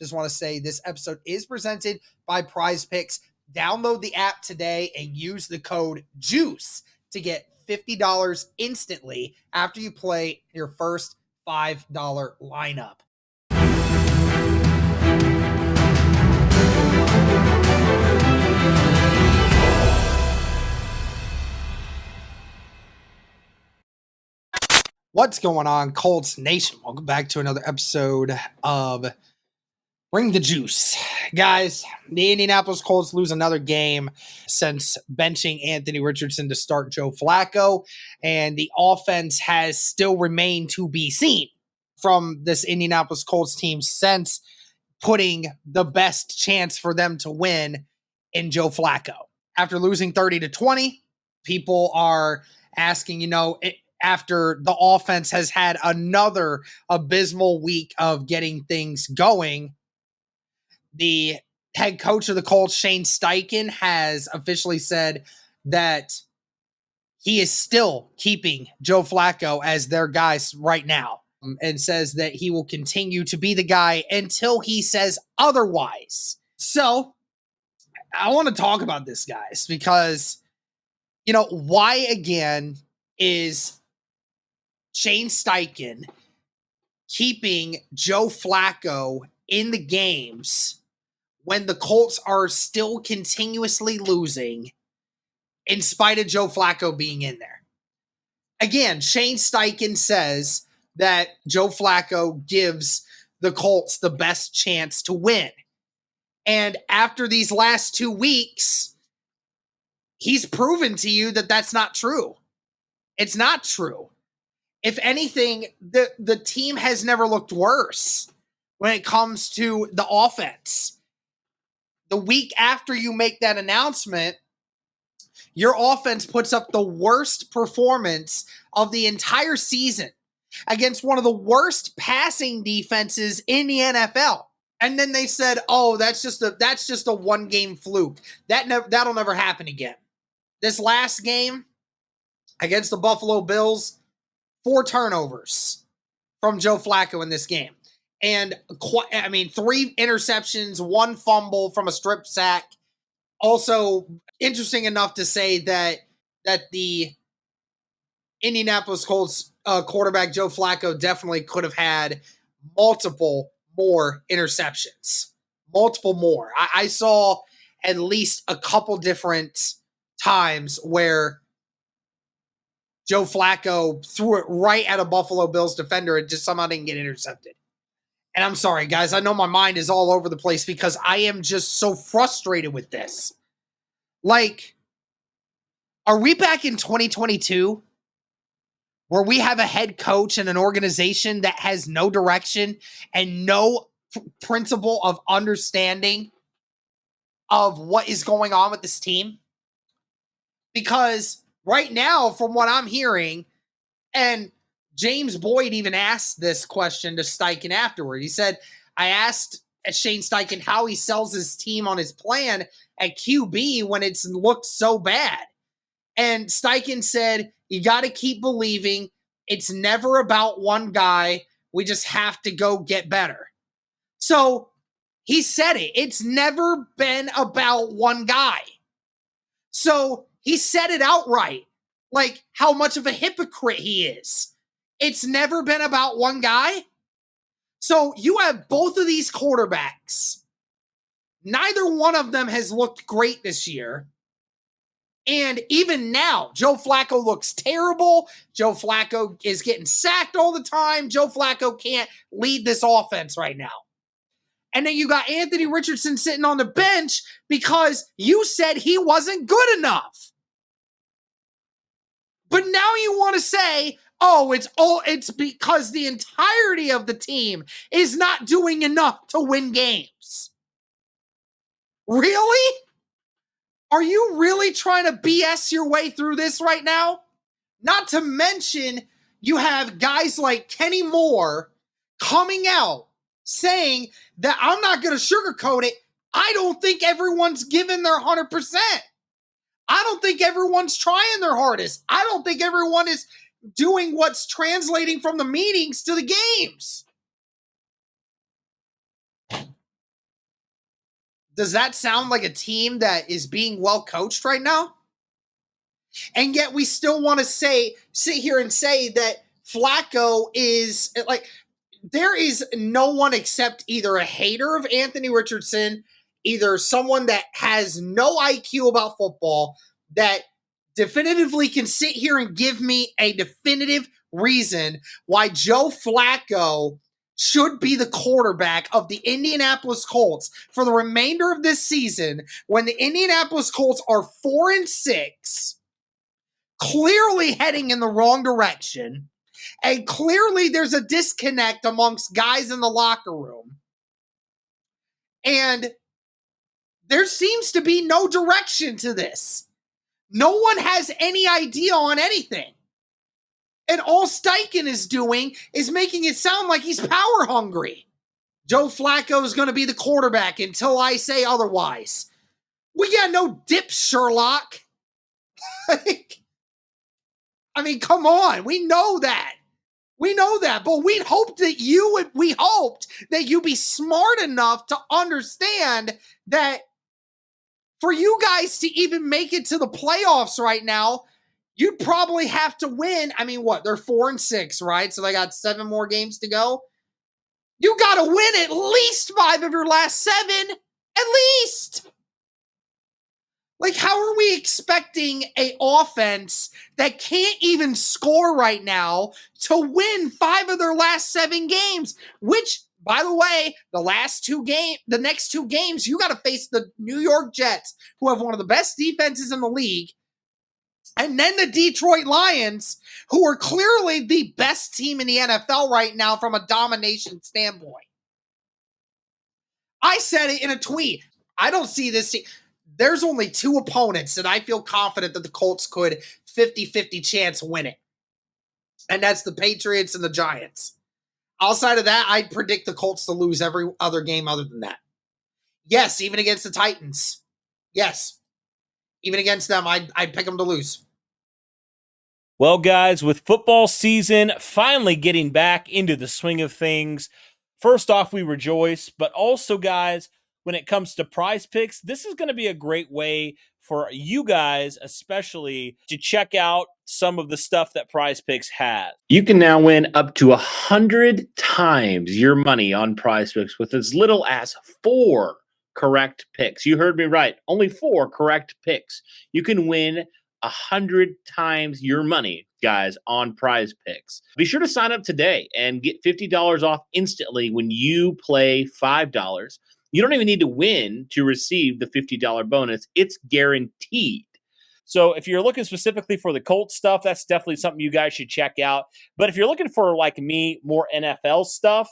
just want to say this episode is presented by Prize Picks. Download the app today and use the code JUICE to get $50 instantly after you play your first $5 lineup. What's going on, Colts Nation? Welcome back to another episode of Bring the Juice. Guys, the Indianapolis Colts lose another game since benching Anthony Richardson to start Joe Flacco, and the offense has still remained to be seen from this Indianapolis Colts team since putting the best chance for them to win in Joe Flacco. After losing 30-20, people are asking, after the offense has had another abysmal week of getting things going, the head coach of the Colts, Shane Steichen, has officially said that he is still keeping Joe Flacco as their guy right now, and says that he will continue to be the guy until he says otherwise. So I want to talk about this, guys, because, why again is Shane Steichen keeping Joe Flacco in the games when the Colts are still continuously losing in spite of Joe Flacco being in there? Again, Shane Steichen says that Joe Flacco gives the Colts the best chance to win. And after these last 2 weeks, he's proven to you that that's not true. It's not true. If anything, the team has never looked worse when it comes to the offense. The week after you make that announcement, your offense puts up the worst performance of the entire season against one of the worst passing defenses in the NFL. And then they said, "Oh, that's just a one-game fluke. That'll never happen again." This last game against the Buffalo Bills, 4 turnovers from Joe Flacco in this game. And 3 interceptions, 1 fumble from a strip sack. Also, interesting enough to say that the Indianapolis Colts quarterback Joe Flacco definitely could have had multiple more interceptions. Multiple more. I saw at least a couple different times where Joe Flacco threw it right at a Buffalo Bills defender and just somehow didn't get intercepted. And I'm sorry, guys. I know my mind is all over the place because I am just so frustrated with this. Like, are we back in 2022 where we have a head coach and an organization that has no direction and no principle of understanding of what is going on with this team? Because right now, from what I'm hearing, and James Boyd even asked this question to Steichen afterward. He said, I asked Shane Steichen how he sells his team on his plan at QB when it's looked so bad. And Steichen said, you got to keep believing. It's never about one guy. We just have to go get better. So he said it. It's never been about one guy. So he said it outright, like how much of a hypocrite he is. It's never been about one guy. So you have both of these quarterbacks. Neither one of them has looked great this year. And even now, Joe Flacco looks terrible. Joe Flacco is getting sacked all the time. Joe Flacco can't lead this offense right now. And then you got Anthony Richardson sitting on the bench because you said he wasn't good enough. But now you want to say, oh, it's because the entirety of the team is not doing enough to win games. Really? Are you really trying to BS your way through this right now? Not to mention, you have guys like Kenny Moore coming out saying that I'm not going to sugarcoat it. I don't think everyone's giving their 100%. I don't think everyone's trying their hardest. I don't think everyone is doing what's translating from the meetings to the games. Does that sound like a team that is being well coached right now? And yet we still want to sit here and say that Flacco is like, there is no one except either a hater of Anthony Richardson, either someone that has no IQ about football, that definitively can sit here and give me a definitive reason why Joe Flacco should be the quarterback of the Indianapolis Colts for the remainder of this season, when the Indianapolis Colts are 4-6, clearly heading in the wrong direction. And clearly there's a disconnect amongst guys in the locker room. And there seems to be no direction to this. No one has any idea on anything. And all Steichen is doing is making it sound like he's power hungry. Joe Flacco is going to be the quarterback until I say otherwise. We got no dip, Sherlock. I mean, come on. We know that. But we hoped that you'd be smart enough to understand that for you guys to even make it to the playoffs right now, you'd probably have to win. I mean, what? They're 4-6, right? So they got 7 more games to go. You got to win at least 5 of your last 7. At least. Like, how are we expecting an offense that can't even score right now to win 5 of their last 7 games? Which, by the way, the next 2 games, you got to face the New York Jets, who have one of the best defenses in the league, and then the Detroit Lions, who are clearly the best team in the NFL right now from a domination standpoint. I said it in a tweet. I don't see this team. There's only 2 opponents that I feel confident that the Colts could 50-50 chance winning. And that's the Patriots and the Giants. Outside of that, I'd predict the Colts to lose every other game other than that. Yes, even against the Titans. Yes. Even against them, I'd pick them to lose. Well, guys, with football season finally getting back into the swing of things, first off, we rejoice. But also, guys, when it comes to Prize Picks, this is going to be a great way for you guys, especially, to check out some of the stuff that Prize Picks has. You can now win up to 100 times your money on Prize Picks with as little as 4 correct picks. You heard me right. Only 4 correct picks. You can win 100 times your money, guys, on Prize Picks. Be sure to sign up today and get $50 off instantly when you play $5. You don't even need to win to receive the $50 bonus. It's guaranteed. So if you're looking specifically for the Colts stuff, that's definitely something you guys should check out. But if you're looking for, like me, more NFL stuff,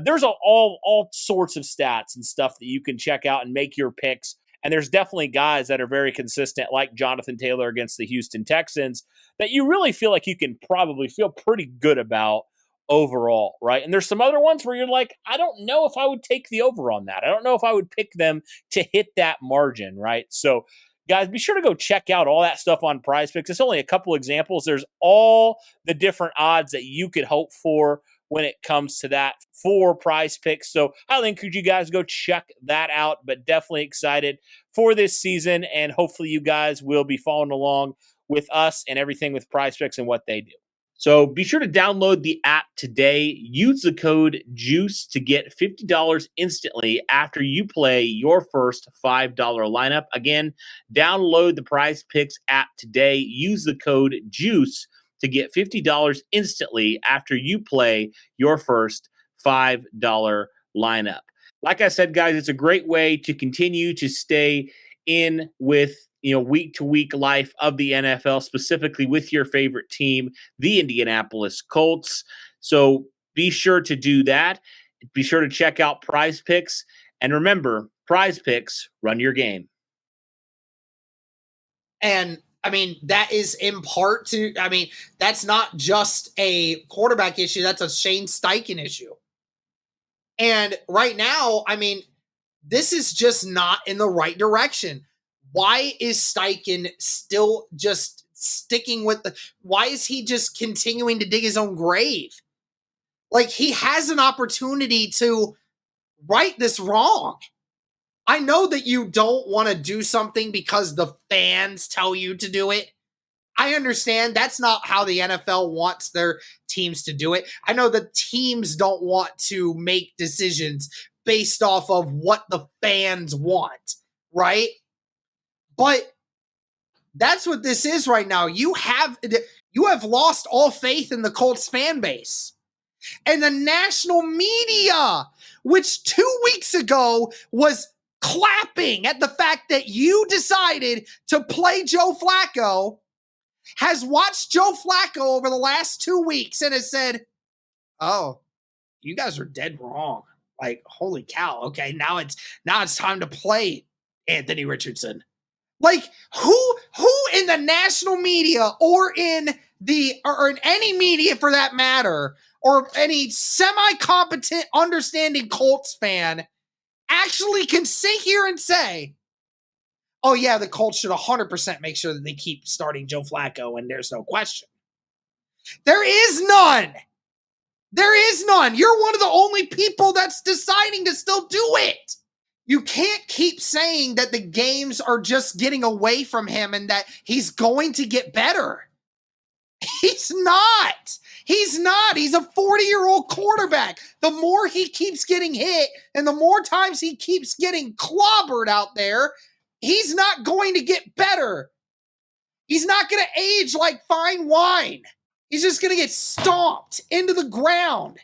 there's all sorts of stats and stuff that you can check out and make your picks. And there's definitely guys that are very consistent, like Jonathan Taylor against the Houston Texans, that you really feel like you can probably feel pretty good about overall, right? And there's some other ones where you're like, I don't know if I would take the over on that. I don't know if I would pick them to hit that margin, right? So, guys, be sure to go check out all that stuff on Prize Picks. It's only a couple examples. There's all the different odds that you could hope for when it comes to that for Prize Picks. So I encourage you guys go check that out, but definitely excited for this season. And hopefully you guys will be following along with us and everything with Prize Picks and what they do. So be sure to download the app today. Use the code JUICE to get $50 instantly after you play your first $5 lineup. Again, download the Prize Picks app today. Use the code JUICE to get $50 instantly after you play your first $5 lineup. Like I said, guys, it's a great way to continue to stay in with week-to-week life of the NFL, specifically with your favorite team, the Indianapolis Colts. So be sure to do that. Be sure to check out Prize Picks. And remember, Prize Picks, run your game. And, I mean, that is in part to, I mean, that's not just a quarterback issue. That's a Shane Steichen issue. And right now, I mean, this is just not in the right direction. Why is Steichen still just sticking with why is he just continuing to dig his own grave? Like, he has an opportunity to right this wrong. I know that you don't want to do something because the fans tell you to do it. I understand that's not how the NFL wants their teams to do it. I know the teams don't want to make decisions based off of what the fans want, right? But that's what this is right now. You have lost all faith in the Colts fan base. And the national media, which 2 weeks ago was clapping at the fact that you decided to play Joe Flacco, has watched Joe Flacco over the last 2 weeks and has said, oh, you guys are dead wrong. Like, holy cow. Okay, now it's time to play Anthony Richardson. Like, who in the national media or in any media for that matter, or any semi-competent, understanding Colts fan actually can sit here and say, oh yeah, the Colts should 100% make sure that they keep starting Joe Flacco, and there's no question. There is none. There is none. You're one of the only people that's deciding to still do it. You can't keep saying that the games are just getting away from him and that he's going to get better. He's not. He's not. He's a 40-year-old quarterback. The more he keeps getting hit and the more times he keeps getting clobbered out there, he's not going to get better. He's not going to age like fine wine. He's just going to get stomped into the ground.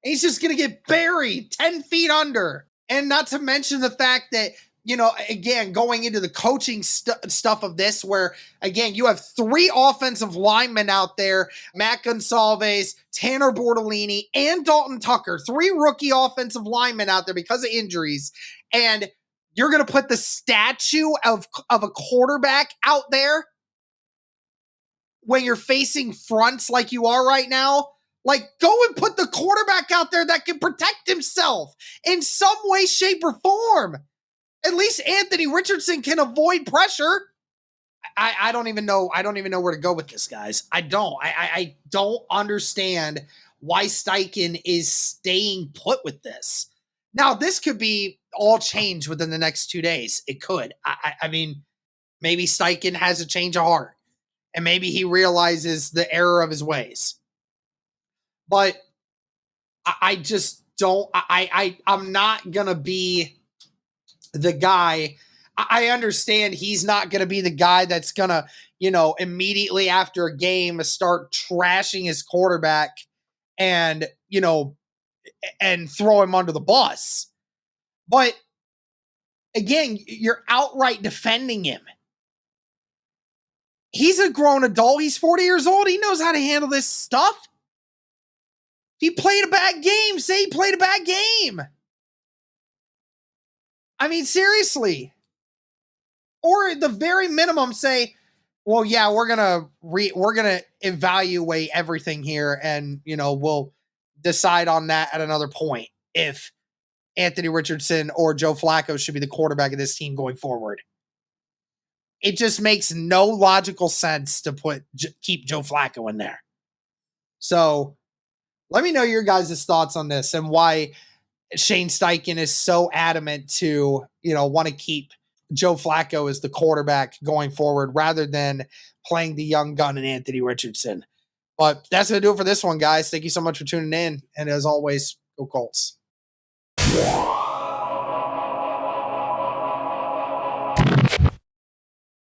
And he's just going to get buried 10 feet under. And not to mention the fact that, you know, again, going into the coaching stuff of this, where, again, you have 3 offensive linemen out there, Matt Gonsalves, Tanner Bortolini, and Dalton Tucker, 3 rookie offensive linemen out there because of injuries. And you're going to put the statue of a quarterback out there when you're facing fronts like you are right now. Like, go and put the quarterback out there that can protect himself in some way, shape, or form. At least Anthony Richardson can avoid pressure. I don't even know. I don't even know where to go with this, guys. I don't. I don't understand why Steichen is staying put with this. Now, this could be all changed within the next 2 days. It could. I mean, maybe Steichen has a change of heart, and maybe he realizes the error of his ways. But I just don't. I'm not gonna be the guy. I understand he's not going to be the guy that's going to, you know, immediately after a game start trashing his quarterback and, you know, and throw him under the bus. But again, you're outright defending him. He's a grown adult. He's 40 years old. He knows how to handle this stuff. He played a bad game. Say he played a bad game. I mean, seriously. Or at the very minimum say, well, yeah, we're gonna evaluate everything here, and, you know, we'll decide on that at another point if Anthony Richardson or Joe Flacco should be the quarterback of this team going forward. It just makes no logical sense to keep Joe Flacco in there. So let me know your guys' thoughts on this and why Shane Steichen is so adamant to, you know, want to keep Joe Flacco as the quarterback going forward rather than playing the young gun in Anthony Richardson. But that's going to do it for this one, guys. Thank you so much for tuning in. And as always, go Colts.